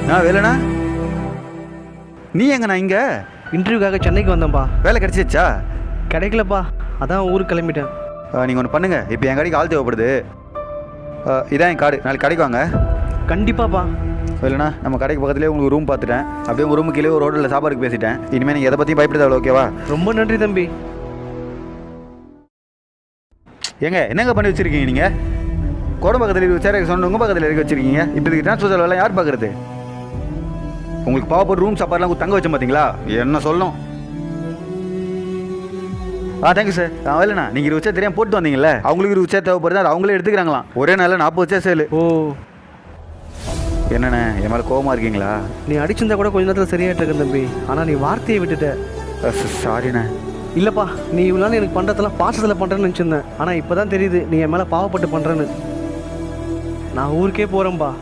நான் வேலைண்ணா நீ எங்கண்ணா இங்கே இன்டர்வியூக்காக சென்னைக்கு வந்தேன்ப்பா. வேலை கிடச்சிச்சா? கிடைக்கலப்பா, அதான் ஊருக்கு கிளம்பிட்டேன். நீங்கள் ஒன்று பண்ணுங்கள், இப்போ என் கடைக்கு ஆள் தேவைப்படுது. இதான் என் கார்டு, நாளைக்கு கடைக்கு வாங்க. கண்டிப்பாப்பா. இல்லைண்ணா நம்ம கடைக்கு பக்கத்துலேயே உங்களுக்கு ரூம் பார்த்துட்டேன். அப்படியே உங்கள் ரூமுக்கு கீழே ஒரு ஹோட்டலில் சாப்பாடுக்கு பேசிட்டேன். இனிமேல் நீங்கள் எதை பற்றியும் பயப்பட தேவை, ஓகேவா? ரொம்ப நன்றி தம்பி. ஏங்க என்னங்க பண்ணி வச்சுருக்கீங்க நீங்கள்? கோடை பக்கத்தில் சேர சொன்ன உங்கள் பக்கத்தில் இருக்க வச்சுருக்கீங்க. இப்போ இதுக்கு ட்ரான்ஸ்ஃபர் செலவெல்லாம் யார் பார்க்குறது? உங்களுக்கு பாவப்பட்டு ரூம் சாப்பாடுலாம் தங்க வச்சோம் பார்த்தீங்களா? என்ன சொல்லணும். Thank you sir. இல்லைண்ணா நீங்கள் 20 சேர் தெரியாமல் போட்டு வந்தீங்கல்ல, அவங்களுக்கு 20 சேர் தேவைப்படுது, அது அவங்களே எடுத்துக்கிறாங்களாம். ஒரே நாளில் 40 சேர் சேல். ஓ, என்னண்ணே என் மேலே கோவமாக இருக்கீங்களா? நீ அடிச்சிருந்தா கூட கொஞ்ச நேரத்தில் சரியாயிட்டு இருக்க தம்பி. ஆனால் நீ வார்த்தையை விட்டுட்ட. சாரிண்ணே. இல்லைப்பா, நீ இவ்வளோ நாள் எனக்கு பண்ணுறதெல்லாம் பாசத்தில் பண்ணுறேன்னு நினச்சிருந்தேன். ஆனால் இப்போ தான் தெரியுது நீ என் மேலே பாவப்பட்டு பண்ணுறேன்னு. நான் ஊருக்கே போகிறேன்ப்பா.